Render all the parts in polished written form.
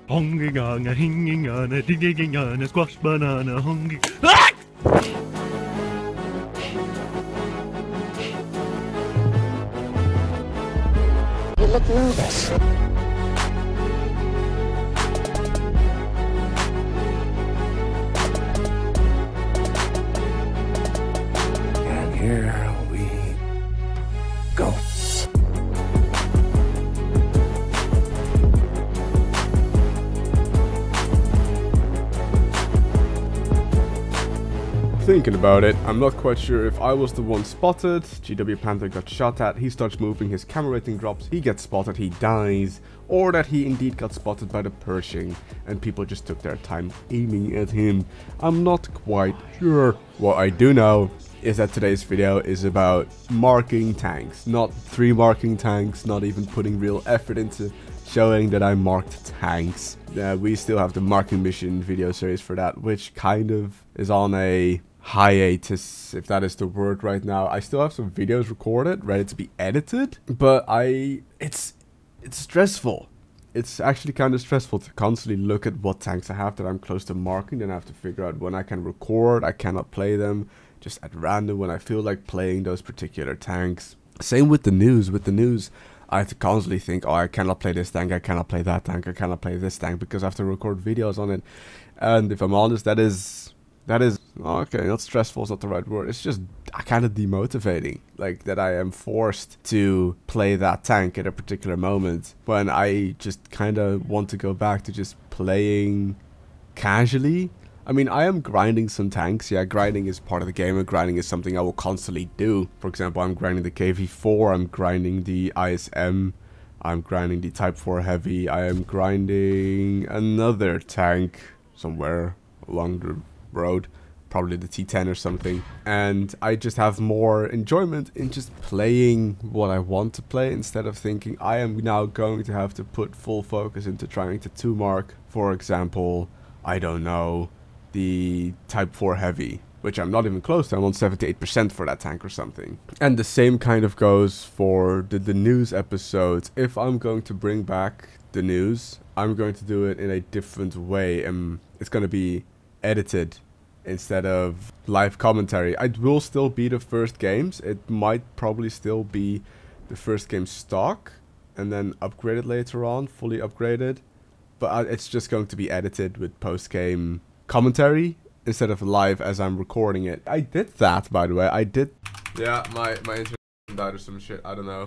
Honging on a hinging on a digging on a squash banana honging. Ah! You look nervous. And here we go. Thinking about it, I'm not quite sure if I was the one spotted. GW Panther got shot at, he starts moving, his camera rating drops, he gets spotted, he dies, or that he indeed got spotted by the Pershing and people just took their time aiming at him. I'm not quite sure. What I do know is that today's video is about marking tanks, not 3 marking tanks, not even putting real effort into showing that I marked tanks. We still have the marking mission video series for that, which kind of is on a hiatus, if that is the word right now. I still have some videos recorded, ready to be edited, but it's stressful. It's actually kind of stressful to constantly look at what tanks I have that I'm close to marking, then I have to figure out when I can record. I cannot play them just at random when I feel like playing those particular tanks. Same with the news. With the news, I have to constantly think, oh, I cannot play this tank, I cannot play that tank, I cannot play this tank, because I have to record videos on it. And if I'm honest, that is okay, not stressful is not the right word. It's just kind of demotivating, like that I am forced to play that tank at a particular moment when I just kind of want to go back to just playing casually. I mean, I am grinding some tanks. Yeah, grinding is part of the game, and grinding is something I will constantly do. For example, I'm grinding the KV4, I'm grinding the ISM, I'm grinding the Type 4 Heavy, I am grinding another tank somewhere along the road, probably the T10 or something. And I just have more enjoyment in just playing what I want to play, instead of thinking I am now going to have to put full focus into trying to 2-mark, for example, I don't know, the Type 4 Heavy, which I'm not even close to. I'm on 78% for that tank or something. And the same kind of goes for the news episodes. If I'm going to bring back the news, I'm going to do it in a different way, and it's going to be edited instead of live commentary. It will still be the first games. It might probably still be the first game stock and then upgraded later on, fully upgraded. But it's just going to be edited with post-game commentary instead of live as I'm recording it. I did that, by the way. I did. Yeah, my internet died or some shit. I don't know.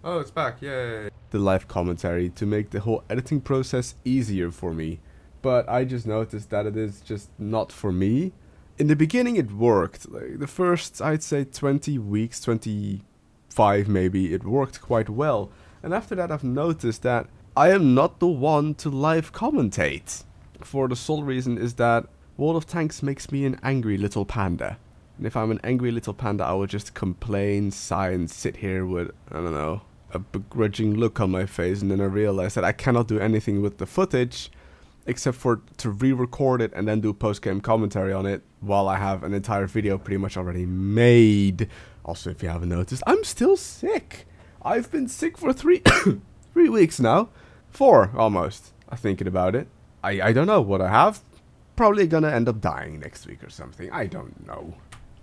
Oh, it's back. Yay. The live commentary to make the whole editing process easier for me. But I just noticed that it is just not for me. In the beginning it worked. Like the first, I'd say 20 weeks, 25 maybe, it worked quite well. And after that I've noticed that I am not the one to live commentate. For the sole reason is that World of Tanks makes me an angry little panda. And if I'm an angry little panda, I will just complain, sigh, and sit here with, I don't know, a begrudging look on my face. And then I realize that I cannot do anything with the footage except for to re-record it and then do post-game commentary on it, while I have an entire video pretty much already made. Also, if you haven't noticed, I'm still sick. I've been sick for 3 weeks now. 4 almost, I'm thinking about it. I don't know what I have. Probably gonna end up dying next week or something. I don't know.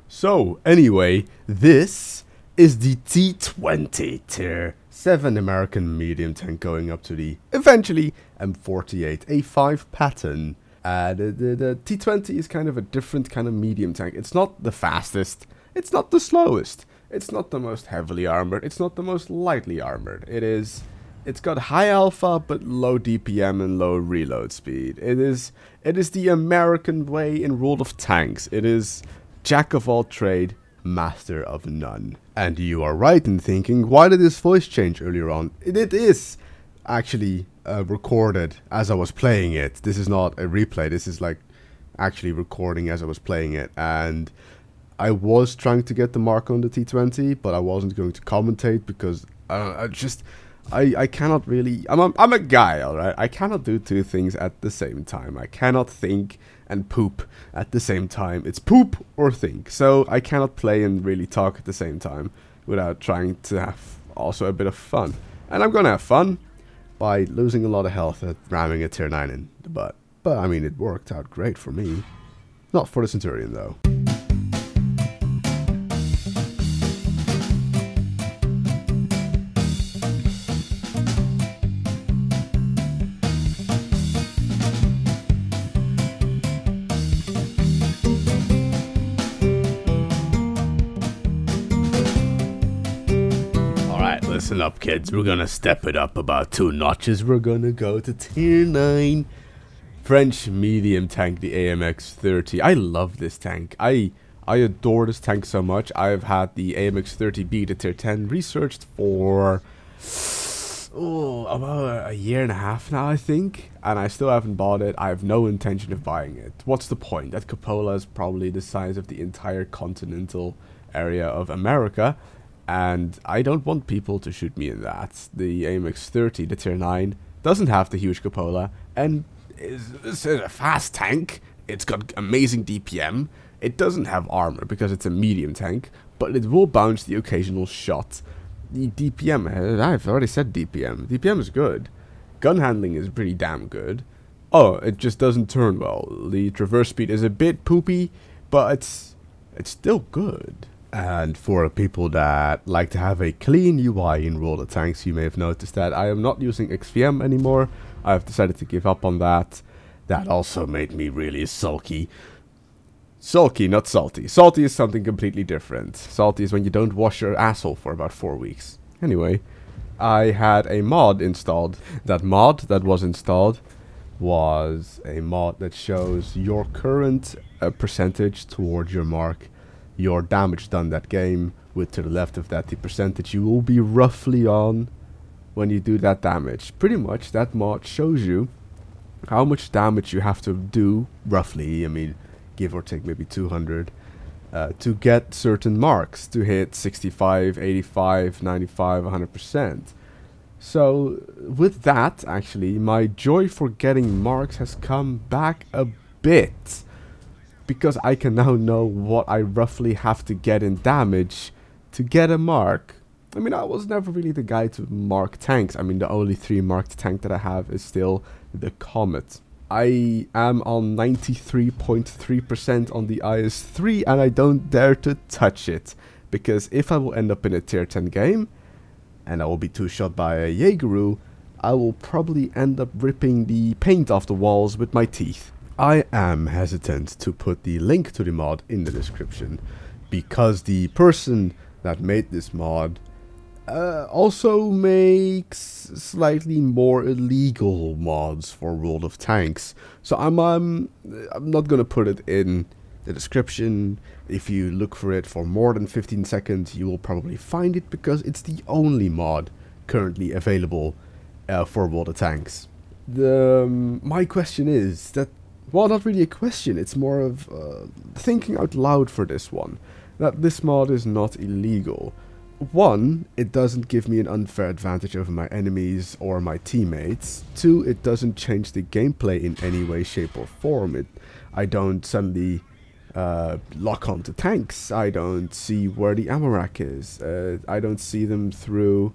So, anyway, this is the T20 Tier 7 American medium tank going up to the, eventually, M48A5 pattern. The T20 is kind of a different kind of medium tank. It's not the fastest. It's not the slowest. It's not the most heavily armored. It's not the most lightly armored. It's got high alpha but low DPM and low reload speed. It is the American way in World of Tanks. It is jack of all trade, master of none. And you are right in thinking, why did this voice change earlier on? It is actually recorded as I was playing it. This is not a replay. This is like actually recording as I was playing it. And I was trying to get the mark on the T20, but I wasn't going to commentate because I cannot really. I'm a guy, alright? I cannot do 2 things at the same time. I cannot think and poop at the same time. It's poop or think. So I cannot play and really talk at the same time without trying to have also a bit of fun. And I'm gonna have fun. by losing a lot of health and ramming a tier 9 in the butt. But I mean, it worked out great for me. Not for the Centurion though. Listen up, kids. We're gonna step it up about 2 notches. We're gonna go to tier 9. French medium tank, the AMX-30. I love this tank. I adore this tank so much. I've had the AMX-30B to tier 10 researched for about a year and a half now, I think. And I still haven't bought it. I have no intention of buying it. What's the point? That cupola is probably the size of the entire continental area of America. And I don't want people to shoot me in that. The AMX-30, the tier 9, doesn't have the huge cupola, and is a fast tank. It's got amazing DPM. It doesn't have armor because it's a medium tank, but it will bounce the occasional shot. The DPM, I've already said DPM. DPM is good. Gun handling is pretty damn good. Oh, it just doesn't turn well. The traverse speed is a bit poopy, but it's still good. And for people that like to have a clean UI in World of Tanks, you may have noticed that I am not using XVM anymore. I've decided to give up on that. That also made me really sulky. Sulky, not salty. Salty is something completely different. Salty is when you don't wash your asshole for about 4 weeks. Anyway, I had a mod installed. That mod that was installed was a mod that shows your current percentage towards your mark. Your damage done that game, with to the left of that the percentage you will be roughly on when you do that damage. Pretty much that mod shows you how much damage you have to do, roughly, I mean, give or take maybe 200, to get certain marks, to hit 65, 85, 95, 100%. So with that, actually, my joy for getting marks has come back a bit. Because I can now know what I roughly have to get in damage to get a mark. I mean, I was never really the guy to mark tanks. I mean, the only 3 marked tank that I have is still the Comet. I am on 93.3% on the IS-3 and I don't dare to touch it. Because if I will end up in a tier 10 game, and I will be 2-shot by a Jaegeru, I will probably end up ripping the paint off the walls with my teeth. I am hesitant to put the link to the mod in the description because the person that made this mod also makes slightly more illegal mods for World of Tanks. So I'm not gonna put it in the description. If you look for it for more than 15 seconds, you will probably find it because it's the only mod currently available for World of Tanks. My question is that, well, not really a question, it's more of thinking out loud for this one. That this mod is not illegal. 1, it doesn't give me an unfair advantage over my enemies or my teammates. 2, it doesn't change the gameplay in any way, shape or form. I don't suddenly lock onto tanks. I don't see where the ammo rack is. I don't see them through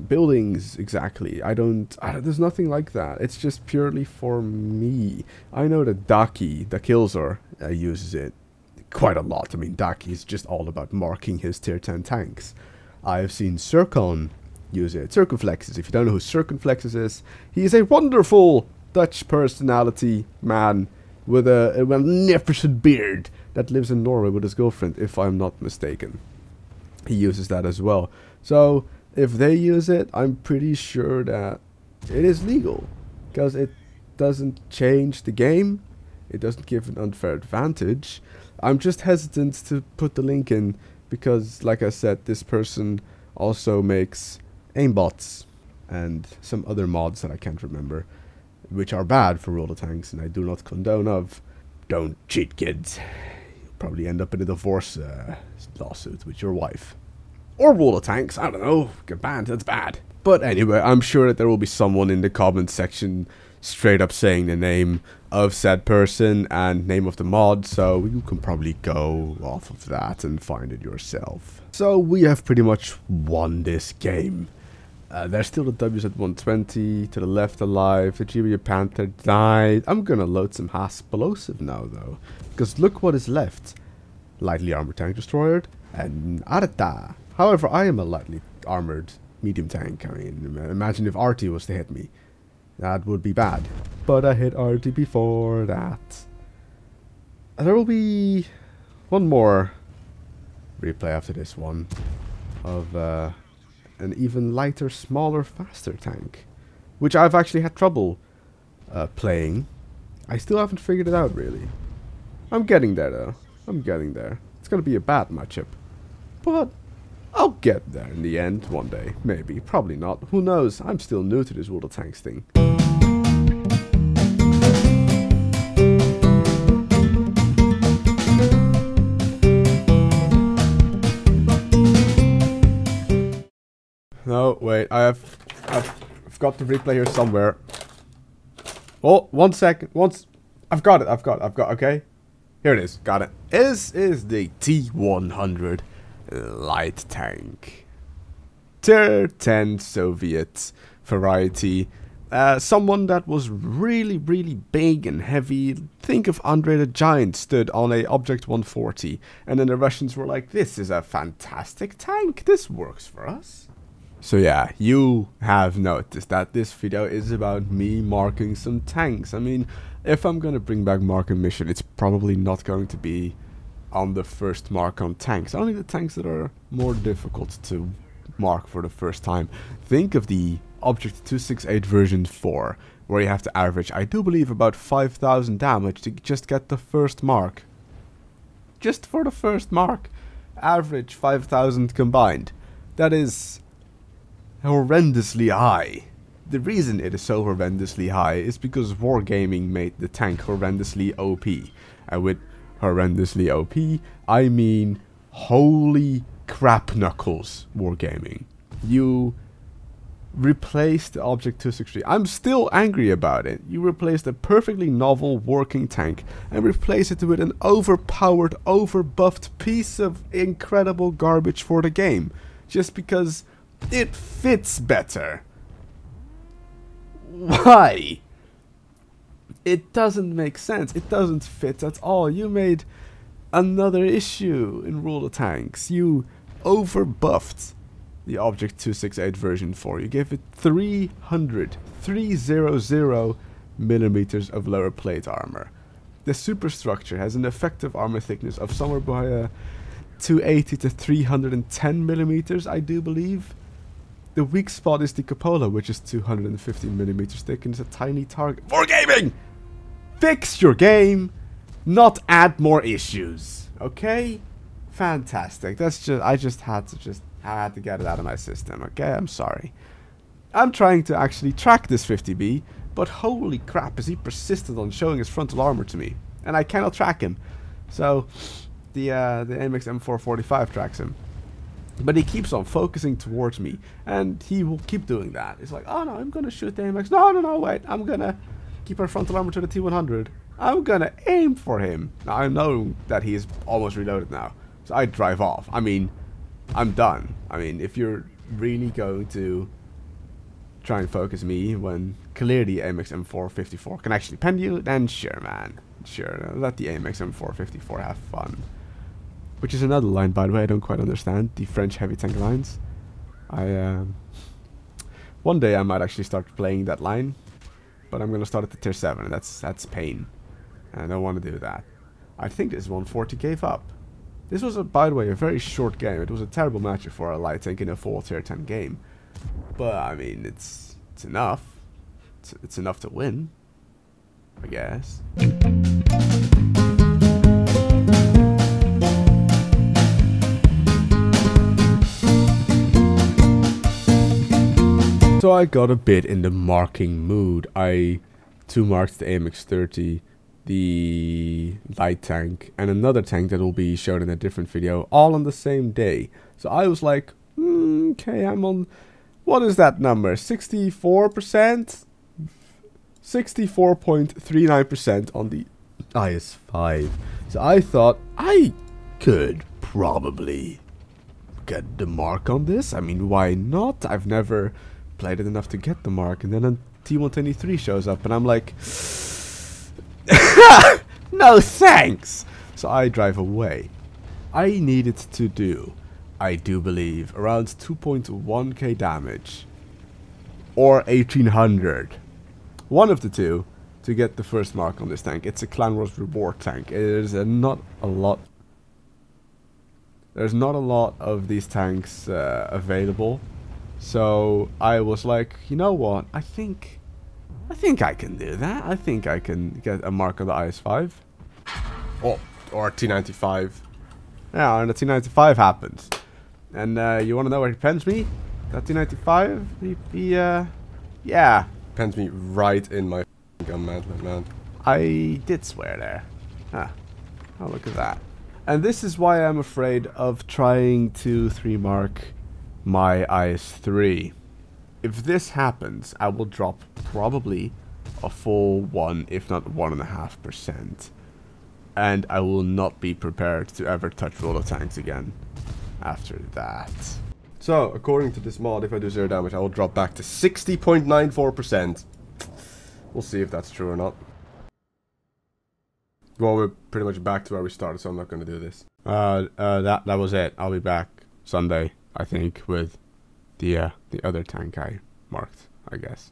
buildings exactly. There's nothing like that. It's just purely for me. I know that Daki, the Killzor, uses it quite a lot. I mean, Daki is just all about marking his tier 10 tanks. I've seen Circon use it. Circumflexes, if you don't know who Circumflexes is, he is a wonderful Dutch personality man with a magnificent beard that lives in Norway with his girlfriend, if I'm not mistaken. He uses that as well. So if they use it, I'm pretty sure that it is legal, because it doesn't change the game. It doesn't give an unfair advantage. I'm just hesitant to put the link in because, like I said, this person also makes aimbots and some other mods that I can't remember, which are bad for World of Tanks, and I do not condone of. Don't cheat, kids. You'll probably end up in a divorce lawsuit with your wife. Or World of Tanks, I don't know, get banned, that's bad. But anyway, I'm sure that there will be someone in the comment section straight up saying the name of said person and name of the mod, so you can probably go off of that and find it yourself. So we have pretty much won this game. There's still the W's at 120, to the left alive, the GW Panther died. I'm gonna load some explosive now though, because look what is left. Lightly armored tank destroyer and Arata. However, I am a lightly armored medium tank. I mean, imagine if RT was to hit me. That would be bad. But I hit RT before that. There will be one more replay after this one of an even lighter, smaller, faster tank, which I've actually had trouble playing. I still haven't figured it out really. I'm getting there though. I'm getting there. It's gonna be a bad matchup, but I'll get there in the end one day. Maybe, probably not. Who knows? I'm still new to this World of Tanks thing. No, wait, I've got the replay here somewhere. Oh, 1 second. I've got it, okay? Here it is, got it. This is the T-100 light tank. Tier 10 Soviet variety. Someone that was really, really big and heavy. Think of Andre the Giant stood on a Object 140. And then the Russians were like, this is a fantastic tank. This works for us. So yeah, you have noticed that this video is about me marking some tanks. I mean, if I'm gonna bring back Mark and Mission, it's probably not going to be on the first mark on tanks. Only the tanks that are more difficult to mark for the first time. Think of the Object 268 version 4, where you have to average, I do believe, about 5,000 damage to just get the first mark. Just for the first mark. Average 5,000 combined. That is horrendously high. The reason it is so horrendously high is because Wargaming made the tank horrendously OP. And with horrendously OP, I mean holy crap knuckles Wargaming. You replaced the Object 263. I'm still angry about it. You replaced a perfectly novel working tank and replaced it with an overpowered, overbuffed piece of incredible garbage for the game. Just because it fits better. Why? It doesn't make sense. It doesn't fit at all. You made another issue in World of Tanks. You overbuffed the Object 268 version 4. You gave it 300 millimeters of lower plate armor. The superstructure has an effective armor thickness of somewhere by 280 to 310 millimeters, I do believe. The weak spot is the cupola, which is 250 millimeters thick and is a tiny target. For gaming! Fix your game, not add more issues. Okay? Fantastic. That's just, I had to get it out of my system. Okay, I'm sorry. I'm trying to actually track this 50B, but holy crap, is he persistent on showing his frontal armor to me. And I cannot track him. So, the AMX M445 tracks him. But he keeps on focusing towards me, and he will keep doing that. It's like, oh no, I'm gonna shoot the AMX. No, wait, I'm gonna keep our frontal armor to the T100. I'm gonna aim for him. Now, I know that he is almost reloaded now, so I drive off. I mean, I'm done. I mean, if you're really going to try and focus me when clearly AMX M454 can actually pen you, then sure, man. Sure, let the AMX M454 have fun. Which is another line, by the way, I don't quite understand. The French heavy tank lines. One day I might actually start playing that line. But I'm gonna start at the tier 7, and that's pain. And I don't want to do that. I think this 140 gave up. This was, by the way, a very short game. It was a terrible matchup for a light tank in a full tier 10 game. But, I mean, it's enough. It's enough to win, I guess. So I got a bit in the marking mood. I 2-marked the AMX-30, the light tank, and another tank that will be shown in a different video, all on the same day. So I was like, okay, I'm on, what is that number, 64%? 64.39% on the IS-5. So I thought I could probably get the mark on this. I mean, why not? I've never played it enough to get the mark, and then a T-123 shows up, and I'm like, no thanks! So I drive away. I needed to do, I do believe, around 2.1k damage. Or 1800. One of the two to get the first mark on this tank. It's a Clan Wars reward tank. There's not a lot of these tanks available. So I was like, you know what? I think I can do that. I think I can get a mark on the IS-5. Oh, or T95. Yeah, and the T95 happens. And you want to know what he pens me? That T95? Yeah. Pens me right in my gun, man. I did swear there. Huh. Oh, look at that. And this is why I'm afraid of trying to 3-mark my IS-3. If this happens, I will drop probably a full 1, if not 1.5%. And I will not be prepared to ever touch roller tanks again after that. So, according to this mod, if I do 0 damage, I will drop back to 60.94%. We'll see if that's true or not. Well, we're pretty much back to where we started, so I'm not going to do this. That was it. I'll be back Sunday, I think, with the other tank I marked, I guess.